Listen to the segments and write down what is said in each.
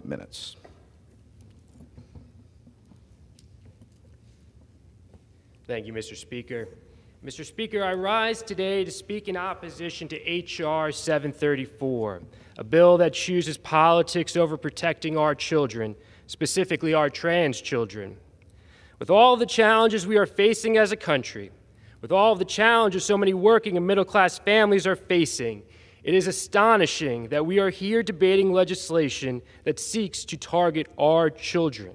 minutes. Thank you, Mr. Speaker. Mr. Speaker, I rise today to speak in opposition to H.R. 734, a bill that chooses politics over protecting our children, specifically our trans children. With all the challenges we are facing as a country, with all the challenges so many working and middle-class families are facing, it is astonishing that we are here debating legislation that seeks to target our children.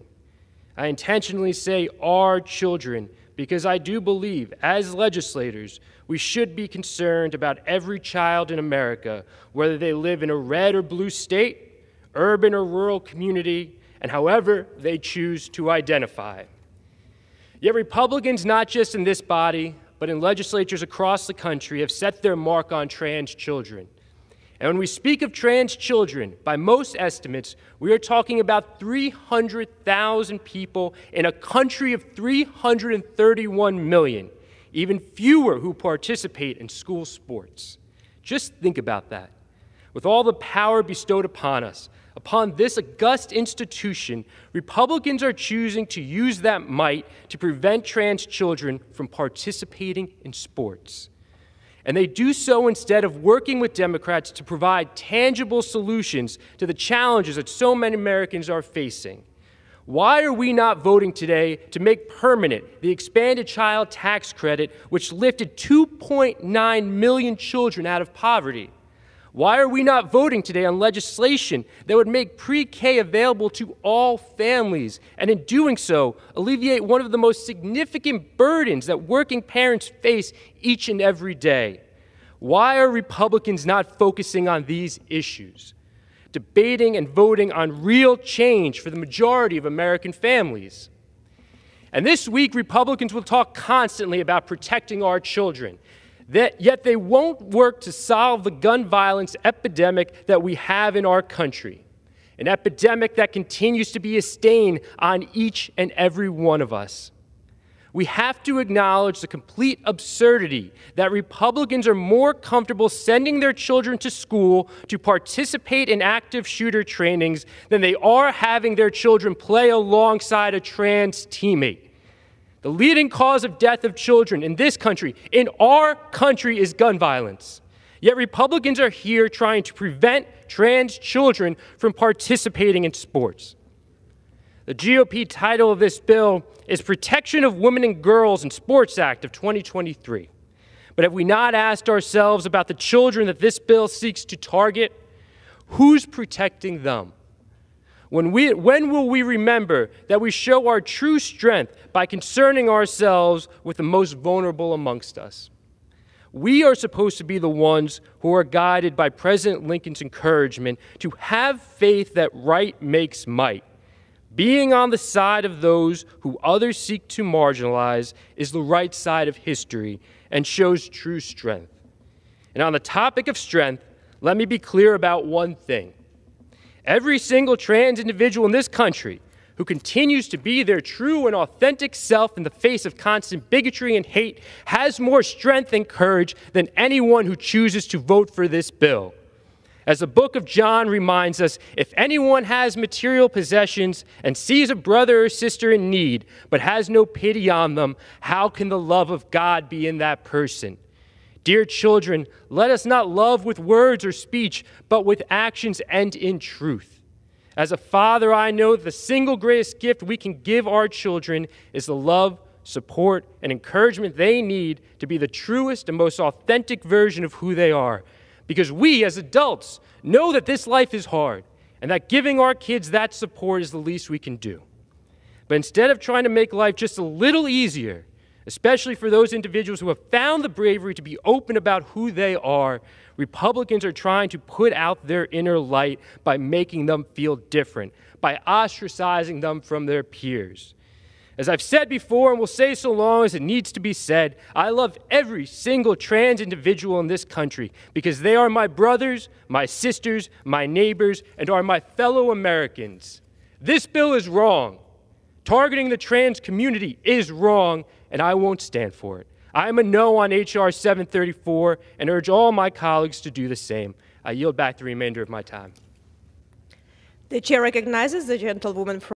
I intentionally say our children because I do believe, as legislators, we should be concerned about every child in America, whether they live in a red or blue state, urban or rural community, and however they choose to identify. Yet Republicans, not just in this body, but in legislatures across the country, have set their mark on trans children. And when we speak of trans children, by most estimates, we are talking about 300,000 people in a country of 331 million, even fewer who participate in school sports. Just think about that. With all the power bestowed upon us, upon this august institution, Republicans are choosing to use that might to prevent trans children from participating in sports. And they do so instead of working with Democrats to provide tangible solutions to the challenges that so many Americans are facing. Why are we not voting today to make permanent the expanded child tax credit, which lifted 2.9 million children out of poverty? Why are we not voting today on legislation that would make pre-K available to all families, and in doing so, alleviate one of the most significant burdens that working parents face each and every day? Why are Republicans not focusing on these issues, debating and voting on real change for the majority of American families? And this week, Republicans will talk constantly about protecting our children. Yet they won't work to solve the gun violence epidemic that we have in our country, an epidemic that continues to be a stain on each and every one of us. We have to acknowledge the complete absurdity that Republicans are more comfortable sending their children to school to participate in active shooter trainings than they are having their children play alongside a trans teammate. The leading cause of death of children in this country, in our country, is gun violence. Yet Republicans are here trying to prevent trans children from participating in sports. The GOP title of this bill is Protection of Women and Girls in Sports Act of 2023. But have we not asked ourselves about the children that this bill seeks to target? Who's protecting them? When will we remember that we show our true strength by concerning ourselves with the most vulnerable amongst us? We are supposed to be the ones who are guided by President Lincoln's encouragement to have faith that right makes might. Being on the side of those who others seek to marginalize is the right side of history and shows true strength. And on the topic of strength, let me be clear about one thing. Every single trans individual in this country who continues to be their true and authentic self in the face of constant bigotry and hate has more strength and courage than anyone who chooses to vote for this bill. As the book of John reminds us, if anyone has material possessions and sees a brother or sister in need but has no pity on them, how can the love of God be in that person? Dear children, let us not love with words or speech, but with actions and in truth. As a father, I know the single greatest gift we can give our children is the love, support, and encouragement they need to be the truest and most authentic version of who they are. Because we, as adults, know that this life is hard, and that giving our kids that support is the least we can do. But instead of trying to make life just a little easier, especially for those individuals who have found the bravery to be open about who they are, Republicans are trying to put out their inner light by making them feel different, by ostracizing them from their peers. As I've said before and will say so long as it needs to be said, I love every single trans individual in this country because they are my brothers, my sisters, my neighbors, and are my fellow Americans. This bill is wrong. Targeting the trans community is wrong, and I won't stand for it. I am a no on H.R. 734 and urge all my colleagues to do the same. I yield back the remainder of my time. The chair recognizes the gentlewoman from